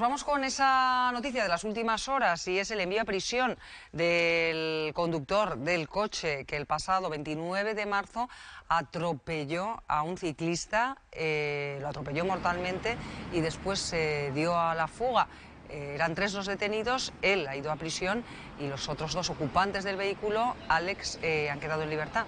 vamos con esa noticia de las últimas horas y es el envío a prisión del conductor del coche que el pasado 29 de marzo atropelló a un ciclista, lo atropelló mortalmente y después se dio a la fuga. Eran 3 los detenidos, él ha ido a prisión y los otros 2 ocupantes del vehículo, Alex, han quedado en libertad.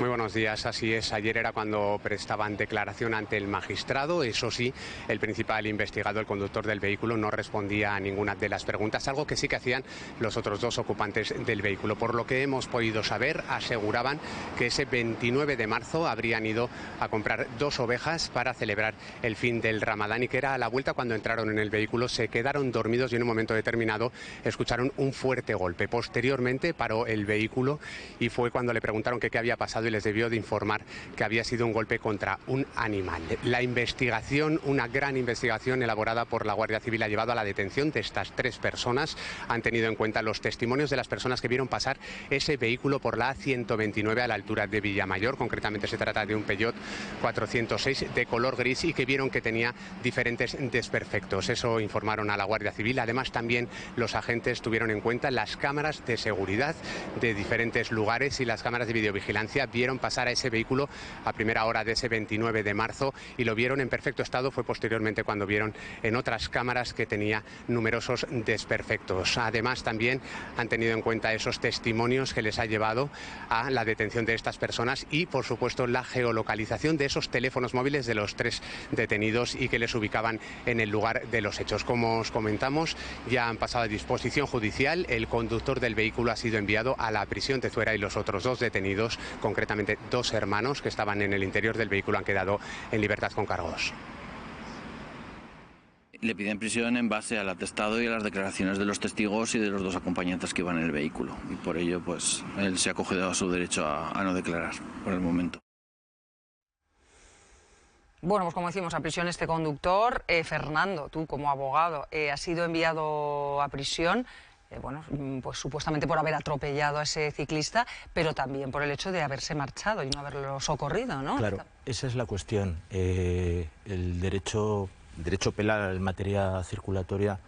Muy buenos días, así es. Ayer era cuando prestaban declaración ante el magistrado. Eso sí, el principal investigado, el conductor del vehículo, no respondía a ninguna de las preguntas, algo que sí que hacían los otros 2 ocupantes del vehículo. Por lo que hemos podido saber, aseguraban que ese 29 de marzo habrían ido a comprar 2 ovejas para celebrar el fin del Ramadán y que era a la vuelta cuando entraron en el vehículo, se quedaron dormidos y en un momento determinado escucharon un fuerte golpe. Posteriormente paró el vehículo y fue cuando le preguntaron que qué había pasado y les debió de informar que había sido un golpe contra un animal. La investigación, una gran investigación elaborada por la Guardia Civil, ha llevado a la detención de estas 3 personas. Han tenido en cuenta los testimonios de las personas que vieron pasar ese vehículo por la A129 a la altura de Villamayor. Concretamente se trata de un Peugeot 406 de color gris y que vieron que tenía diferentes desperfectos. Eso informaron a la Guardia Civil. Además, también los agentes tuvieron en cuenta las cámaras de seguridad de diferentes lugares y las cámaras de videovigilancia. Vieron pasar a ese vehículo a primera hora de ese 29 de marzo y lo vieron en perfecto estado. Fue posteriormente cuando vieron en otras cámaras que tenía numerosos desperfectos. Además, también han tenido en cuenta esos testimonios que les ha llevado a la detención de estas personas y, por supuesto, la geolocalización de esos teléfonos móviles de los 3 detenidos y que les ubicaban en el lugar de los hechos. Como os comentamos, ya han pasado a disposición judicial. El conductor del vehículo ha sido enviado a la prisión de Zuera y los otros 2 detenidos, concretamente 2 hermanos que estaban en el interior del vehículo, han quedado en libertad con cargos. Le piden prisión en base al atestado y a las declaraciones de los testigos y de los 2 acompañantes que iban en el vehículo. Y por ello, pues, él se ha acogido a su derecho a no declarar por el momento. Bueno, pues como decimos, a prisión este conductor. Fernando, tú como abogado, has sido enviado a prisión. Bueno, pues supuestamente por haber atropellado a ese ciclista, pero también por el hecho de haberse marchado y no haberlo socorrido, ¿no? Claro, esa es la cuestión. El derecho penal en materia circulatoria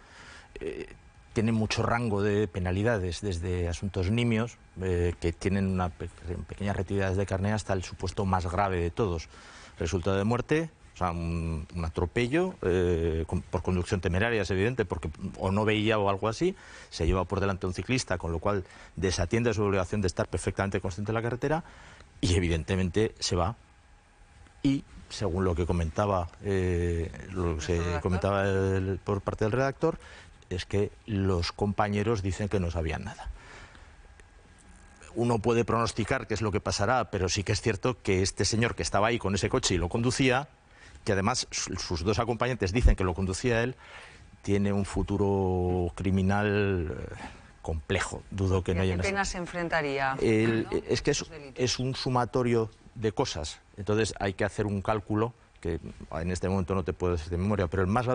tiene mucho rango de penalidades, desde asuntos nimios, que tienen una pequeña retirada de carné, hasta el supuesto más grave de todos, resultado de muerte. O sea, un atropello por conducción temeraria, es evidente, porque o no veía o algo así, se lleva por delante a un ciclista, con lo cual desatiende su obligación de estar perfectamente consciente de la carretera y evidentemente se va. Y según lo que comentaba, por parte del redactor, es que los compañeros dicen que no sabían nada. Uno puede pronosticar qué es lo que pasará, pero sí que es cierto que este señor que estaba ahí con ese coche y lo conducía, que además sus 2 acompañantes dicen que lo conducía él, tiene un futuro criminal complejo. Dudo que no haya... ¿Qué pena se enfrentaría? Es que es un sumatorio de cosas. Entonces hay que hacer un cálculo que en este momento no te puedo decir de memoria, pero el más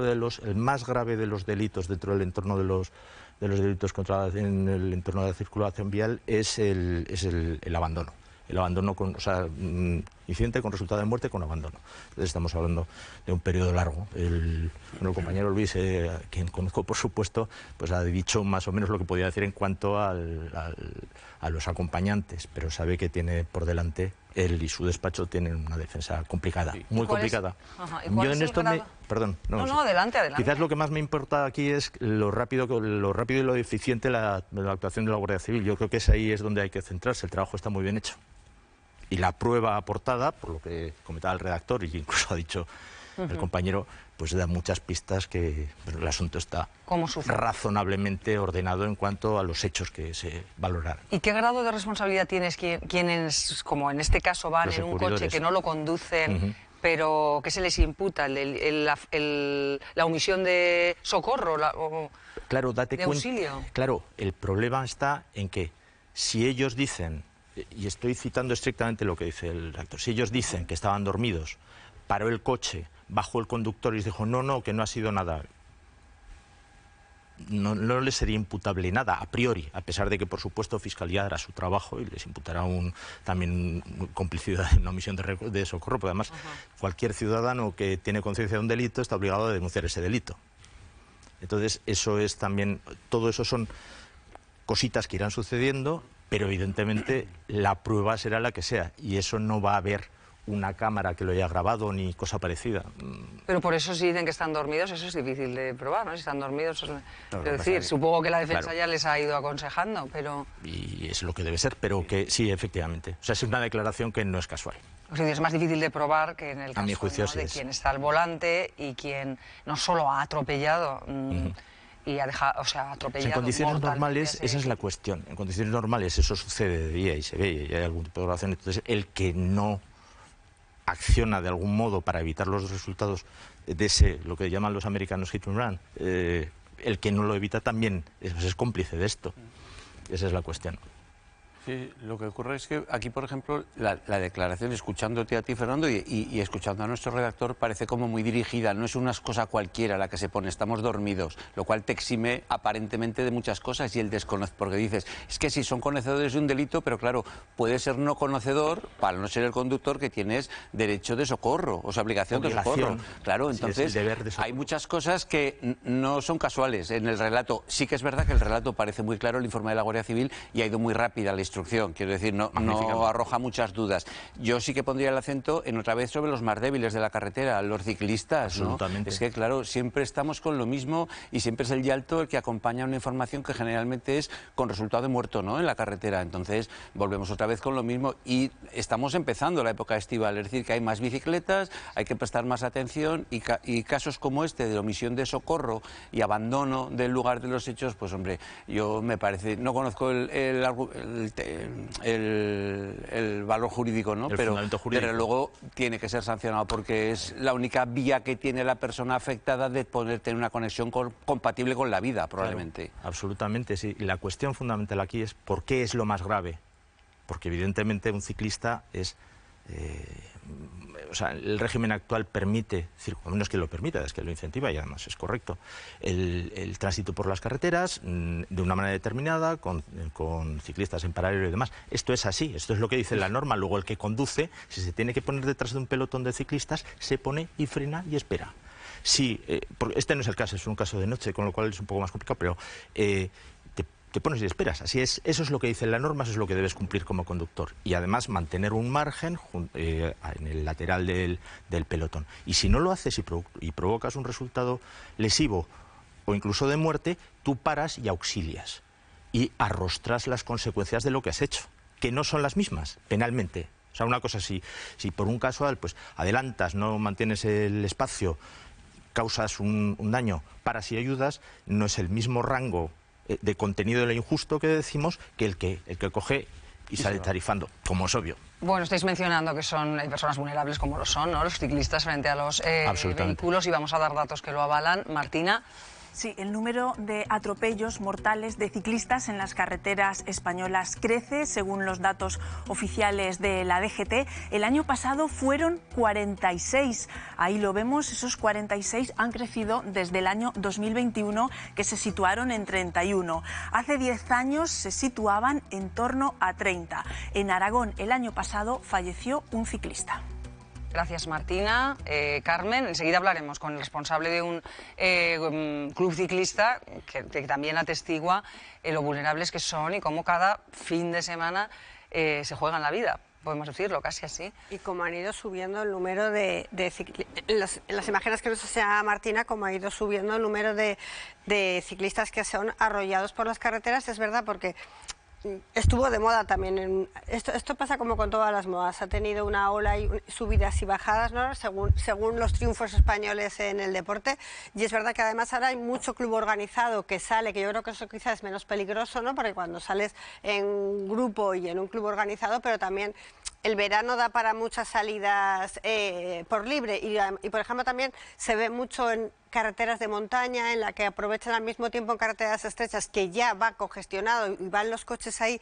grave de los delitos dentro del entorno de los delitos en el entorno de la circulación vial es el abandono. El abandono, incidente con resultado de muerte con abandono. Entonces estamos hablando de un periodo largo. El compañero Luis, quien conozco por supuesto, pues ha dicho más o menos lo que podía decir en cuanto a los acompañantes, pero sabe que tiene por delante, él y su despacho tienen una defensa complicada, muy complicada. Yo en esto Perdón. No, adelante. Quizás lo que más me importa aquí es lo rápido y lo eficiente la actuación de la Guardia Civil. Yo creo que ahí es donde hay que centrarse. El trabajo está muy bien hecho. Y la prueba aportada, por lo que comentaba el redactor y incluso ha dicho el compañero, pues da muchas pistas que el asunto está razonablemente ordenado en cuanto a los hechos que se valoraron. ¿Y qué grado de responsabilidad tienes quienes, como en este caso, van en un coche que no lo conducen, pero que se les imputa la omisión de socorro claro, de auxilio? Claro, el problema está en que si ellos dicen, y estoy citando estrictamente lo que dice el redactor, si ellos dicen que estaban dormidos, paró el coche, bajó el conductor y les dijo no, que no ha sido nada. no les sería imputable nada a priori, a pesar de que, por supuesto, Fiscalía hará su trabajo y les imputará también complicidad en la omisión de socorro, porque además cualquier ciudadano que tiene conciencia de un delito está obligado a denunciar ese delito. Entonces, eso es también, todo eso son cositas que irán sucediendo, pero evidentemente la prueba será la que sea, y eso no va a haber una cámara que lo haya grabado ni cosa parecida. Pero por eso si dicen que están dormidos, eso es difícil de probar, ¿no? Si están dormidos, es decir, que... supongo que la defensa claro, ya les ha ido aconsejando, pero... Y es lo que debe ser, pero que sí, efectivamente. O sea, es una declaración que no es casual. O sea, es más difícil de probar que en el caso, a mi juicio, ¿no?, sí de es. quien está al volante y quien no solo ha atropellado... y ha dejado, o sea, atropellado. En condiciones normales, esa es la cuestión. En condiciones normales eso sucede de día y se ve, y hay algún tipo de grabación. Entonces, el que no acciona de algún modo para evitar los resultados de ese, lo que llaman los americanos hit and run, el que no lo evita también es cómplice de esto. Esa es la cuestión. Sí, lo que ocurre es que aquí, por ejemplo, la declaración, escuchándote a ti, Fernando, y escuchando a nuestro redactor, parece como muy dirigida. No es una cosa cualquiera la que se pone, estamos dormidos, lo cual te exime aparentemente de muchas cosas, y el desconocer, porque dices, es que sí, son conocedores de un delito, pero claro, puede ser no conocedor, para no ser el conductor, que tienes derecho de socorro, o sea, obligación de socorro. Claro, entonces, hay muchas cosas que no son casuales en el relato. Sí que es verdad que el relato parece muy claro, el informe de la Guardia Civil, y ha ido muy rápida la instrucción, quiero decir, no arroja muchas dudas. Yo sí que pondría el acento en otra vez sobre los más débiles de la carretera, los ciclistas, ¿no? Es que, claro, siempre estamos con lo mismo y siempre es el llanto el que acompaña una información que generalmente es con resultado de muerto, ¿no?, en la carretera. Entonces, volvemos otra vez con lo mismo y estamos empezando la época estival, es decir, que hay más bicicletas, hay que prestar más atención y casos como este de omisión de socorro y abandono del lugar de los hechos, pues hombre, yo me parece, no conozco el valor jurídico, ¿no? Pero desde luego tiene que ser sancionado porque es la única vía que tiene la persona afectada de poder tener una conexión compatible con la vida, probablemente. Claro, absolutamente, sí. La cuestión fundamental aquí es ¿por qué es lo más grave? Porque evidentemente un ciclista es... o sea, el régimen actual permite, a menos que lo permita, es que lo incentiva y además es correcto, el tránsito por las carreteras de una manera determinada, con ciclistas en paralelo y demás. Esto es así, esto es lo que dice la norma. Luego el que conduce, si se tiene que poner detrás de un pelotón de ciclistas, se pone y frena y espera. Sí, este no es el caso, es un caso de noche, con lo cual es un poco más complicado, pero... te pones y esperas, así es, eso es lo que dice la norma, eso es lo que debes cumplir como conductor, y además mantener un margen en el lateral del pelotón. Y si no lo haces y provocas un resultado lesivo o incluso de muerte, tú paras y auxilias y arrostras las consecuencias de lo que has hecho, que no son las mismas penalmente. O sea, una cosa, si por un casual pues adelantas, no mantienes el espacio, causas un daño, paras y ayudas, no es el mismo rango de contenido de lo injusto que decimos que el que coge y sale tarifando, como es obvio. Bueno, estáis mencionando que hay personas vulnerables como lo son, ¿no?, los ciclistas frente a los vehículos, y vamos a dar datos que lo avalan. Martina. Sí, el número de atropellos mortales de ciclistas en las carreteras españolas crece, según los datos oficiales de la DGT. El año pasado fueron 46. Ahí lo vemos, esos 46 han crecido desde el año 2021, que se situaron en 31. Hace 10 años se situaban en torno a 30. En Aragón, el año pasado, falleció un ciclista. Gracias, Martina. Carmen, enseguida hablaremos con el responsable de un club ciclista que también atestigua lo vulnerables que son y cómo cada fin de semana se juegan la vida. Podemos decirlo, casi así. Y como han ido subiendo el número de ciclistas, en las imágenes que nos enseña Martina, como ha ido subiendo el número de ciclistas que son arrollados por las carreteras, es verdad, porque estuvo de moda también. Esto pasa como con todas las modas, ha tenido una ola y subidas y bajadas, ¿no?, según los triunfos españoles en el deporte, y es verdad que además ahora hay mucho club organizado que sale, que yo creo que eso quizás es menos peligroso, ¿no?, porque cuando sales en grupo y en un club organizado, pero también el verano da para muchas salidas por libre y por ejemplo también se ve mucho carreteras de montaña, en la que aprovechan al mismo tiempo en carreteras estrechas, que ya va congestionado y van los coches ahí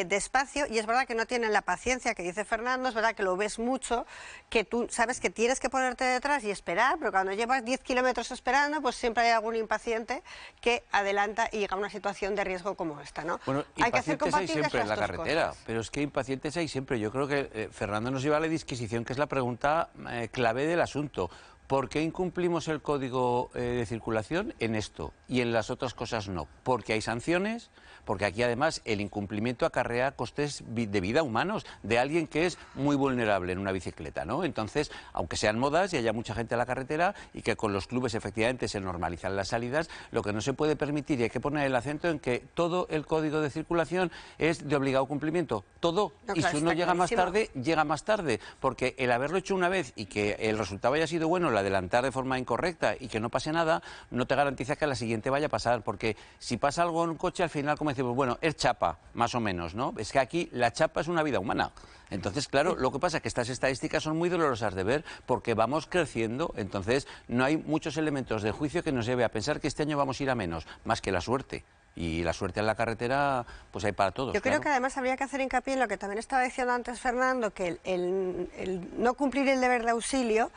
despacio, y es verdad que no tienen la paciencia que dice Fernando, es verdad que lo ves mucho, que tú sabes que tienes que ponerte detrás y esperar, pero cuando llevas 10 kilómetros esperando, pues siempre hay algún impaciente que adelanta y llega a una situación de riesgo como esta, ¿no? Bueno, hay que hacer impacientes hay compatibles siempre en la las dos carretera, cosas. pero es que impacientes hay siempre. Yo creo que Fernando nos lleva a la disquisición, que es la pregunta clave del asunto. ¿Por qué incumplimos el código de circulación en esto y en las otras cosas no? Porque hay sanciones, porque aquí además el incumplimiento acarrea costes de vida humanos de alguien que es muy vulnerable en una bicicleta, ¿no? Entonces, aunque sean modas y haya mucha gente a la carretera y que con los clubes efectivamente se normalizan las salidas, lo que no se puede permitir, y hay que poner el acento en que todo el código de circulación es de obligado cumplimiento, todo. No, Y claro, si uno está llega más clarísimo. tarde, llega más tarde, porque el haberlo hecho una vez y que el resultado haya sido bueno, el adelantar de forma incorrecta y que no pase nada, no te garantiza que a la siguiente vaya a pasar, porque si pasa algo en un coche, al final, como decimos, bueno, es chapa, más o menos, ¿no? Es que aquí la chapa es una vida humana. Entonces, claro, lo que pasa es que estas estadísticas son muy dolorosas de ver porque vamos creciendo, entonces no hay muchos elementos de juicio que nos lleve a pensar que este año vamos a ir a menos, más que la suerte. Y la suerte en la carretera, pues hay para todos. Yo creo claro. que además habría que hacer hincapié en lo que también estaba diciendo antes Fernando, que el no cumplir el deber de auxilio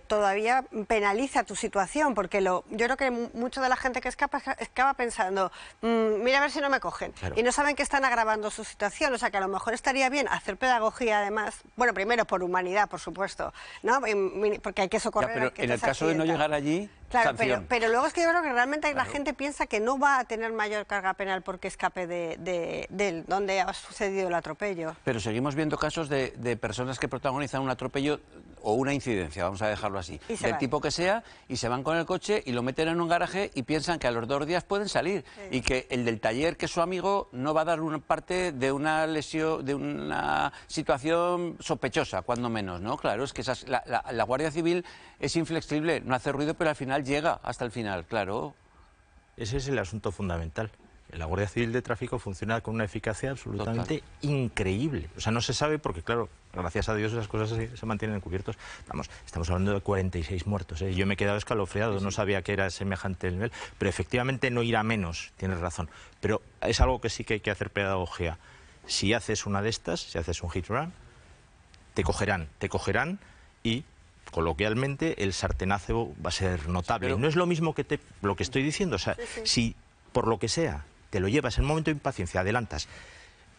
todavía penaliza tu situación, porque yo creo que mucha de la gente que escapa pensando, mira a ver si no me cogen, Claro. y no saben que están agravando su situación, o sea que a lo mejor estaría bien hacer pedagogía además, bueno, primero por humanidad, por supuesto, ¿no? Porque hay que socorrer Ya, pero al que en te el caso de no accidenta. llegar allí, Claro, sanción. pero luego es que yo creo que realmente la gente piensa que no va a tener mayor carga penal porque escape de donde ha sucedido el atropello. Pero seguimos viendo casos de personas que protagonizan un atropello o una incidencia, vamos a dejarlo así, Y se del van. tipo que sea, y se van con el coche y lo meten en un garaje y piensan que a los 2 días pueden salir, y que el del taller, que es su amigo, no va a dar una parte de una lesión, de una situación sospechosa, cuando menos, ¿no? Claro, es que la Guardia Civil es inflexible, no hace ruido, pero al final llega hasta el final, claro. Ese es el asunto fundamental. La Guardia Civil de Tráfico funciona con una eficacia absolutamente increíble. O sea, no se sabe porque, claro, gracias a Dios esas cosas se mantienen encubiertos. Vamos, estamos hablando de 46 muertos, ¿eh? Yo me he quedado escalofriado, no sabía que era semejante el nivel, pero efectivamente no irá menos, tienes razón. Pero es algo que sí que hay que hacer pedagogía. Si haces una de estas, si haces un hit run, te cogerán y coloquialmente el sartenazo va a ser notable. Pero no es lo mismo que lo que estoy diciendo, o sea, si por lo que sea te lo llevas en un momento de impaciencia, adelantas,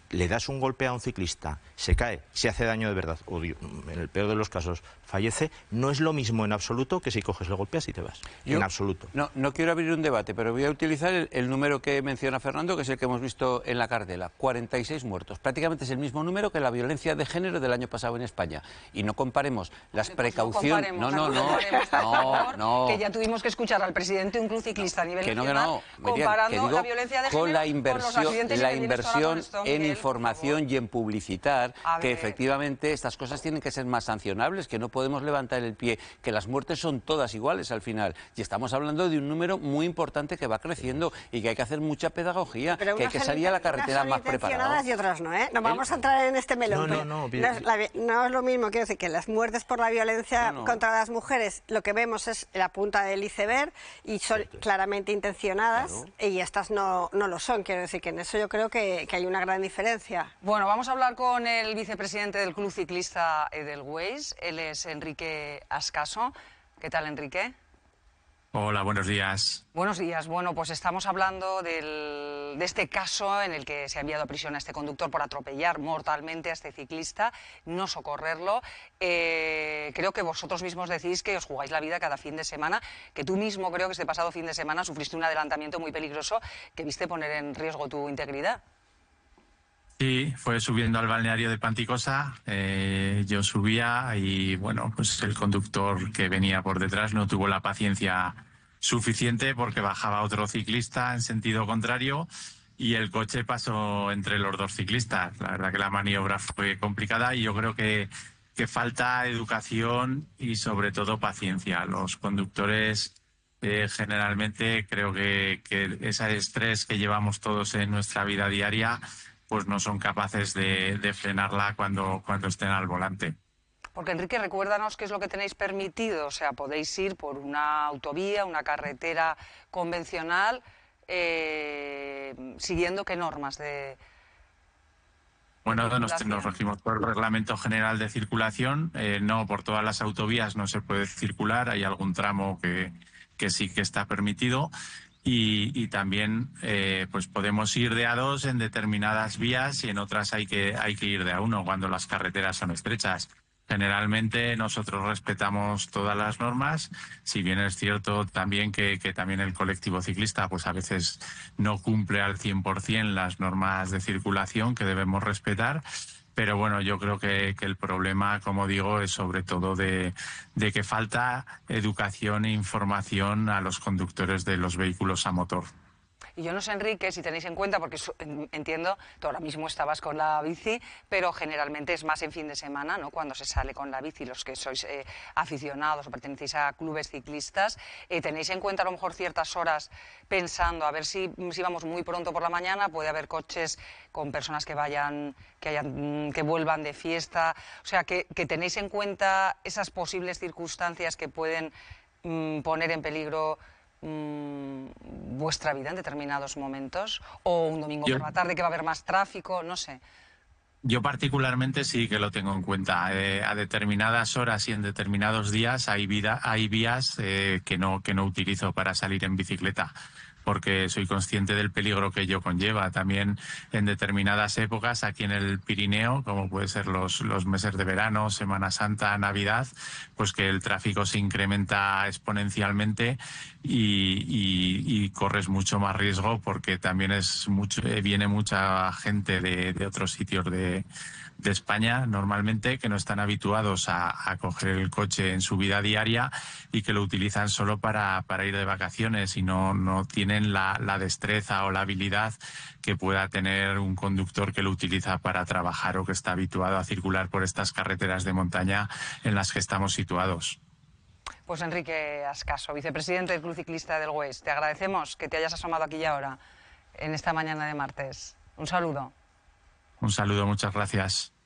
le das un golpe a un ciclista, se cae, se hace daño de verdad, o en el peor de los casos fallece, no es lo mismo en absoluto que si coges, le golpeas y te vas. En absoluto. No quiero abrir un debate, pero voy a utilizar el número que menciona Fernando, que es el que hemos visto en la cartela, 46 muertos. Prácticamente es el mismo número que la violencia de género del año pasado en España. Y no comparemos las precauciones... No comparemos, por favor, no. que ya tuvimos que escuchar al presidente de un club ciclista a nivel Que nacional comparando la violencia de género con la con los inversión, accidentes la que tienes inversión ahora con Stone en Hill, información por y en publicitar, A que ver. efectivamente estas cosas tienen que ser más sancionables, que no podemos levantar el pie, que las muertes son todas iguales al final. Y estamos hablando de un número muy importante que va creciendo y que hay que hacer mucha pedagogía, Pero que hay que salir a la carretera más preparados. Y otras no, ¿eh? No vamos a entrar en este melón. No, pero no es lo mismo, quiero decir, que las muertes por la violencia No. contra las mujeres, lo que vemos es la punta del iceberg y son claramente intencionadas, y estas no lo son. Quiero decir que en eso yo creo que hay una gran diferencia. Bueno, vamos a hablar con el vicepresidente del Club Ciclista Edelweiss. Él es Enrique Ascaso. ¿Qué tal, Enrique? Hola, buenos días. Buenos días. Bueno, pues estamos hablando de este caso en el que se ha enviado a prisión a este conductor por atropellar mortalmente a este ciclista, no socorrerlo. Creo que vosotros mismos decís que os jugáis la vida cada fin de semana, que tú mismo creo que este pasado fin de semana sufriste un adelantamiento muy peligroso que viste poner en riesgo tu integridad. Sí, fue subiendo al balneario de Panticosa. Yo subía y, bueno, pues el conductor que venía por detrás no tuvo la paciencia suficiente porque bajaba otro ciclista en sentido contrario y el coche pasó entre los dos ciclistas. La verdad que la maniobra fue complicada y yo creo que falta educación y, sobre todo, paciencia. Los conductores generalmente creo que ese estrés que llevamos todos en nuestra vida diaria pues no son capaces de frenarla cuando estén al volante. Porque, Enrique, recuérdanos qué es lo que tenéis permitido. O sea, podéis ir por una autovía, una carretera convencional, siguiendo qué normas de... Bueno, nos regimos por el Reglamento General de Circulación. No, por todas las autovías no se puede circular. Hay algún tramo que sí que está permitido. Y también pues podemos ir de a dos en determinadas vías y en otras hay que ir de a uno cuando las carreteras son estrechas. Generalmente nosotros respetamos todas las normas, si bien es cierto también que también el colectivo ciclista pues a veces no cumple al 100% las normas de circulación que debemos respetar. Pero bueno, yo creo que el problema, como digo, es sobre todo de que falta educación e información a los conductores de los vehículos a motor. Y yo no sé, Enrique, si tenéis en cuenta, porque entiendo, tú ahora mismo estabas con la bici, pero generalmente es más en fin de semana, ¿no?, cuando se sale con la bici, los que sois aficionados o pertenecéis a clubes ciclistas, ¿tenéis en cuenta a lo mejor ciertas horas pensando, a ver si vamos muy pronto por la mañana, puede haber coches con personas que vuelvan de fiesta? O sea, que tenéis en cuenta esas posibles circunstancias que pueden poner en peligro vuestra vida en determinados momentos, o un domingo por la tarde que va a haber más tráfico, no sé. Yo particularmente sí que lo tengo en cuenta. A determinadas horas y en determinados días hay vías que no utilizo para salir en bicicleta, porque soy consciente del peligro que ello conlleva. También en determinadas épocas, aquí en el Pirineo, como puede ser los meses de verano, Semana Santa, Navidad, pues que el tráfico se incrementa exponencialmente y corres mucho más riesgo, porque también viene mucha gente de otros sitios de España normalmente, que no están habituados a coger el coche en su vida diaria y que lo utilizan solo para ir de vacaciones y no tienen la destreza o la habilidad que pueda tener un conductor que lo utiliza para trabajar o que está habituado a circular por estas carreteras de montaña en las que estamos situados. Pues Enrique Ascaso, vicepresidente del Club Ciclista del Güell, te agradecemos que te hayas asomado aquí y ahora, en esta mañana de martes. Un saludo. Un saludo, muchas gracias.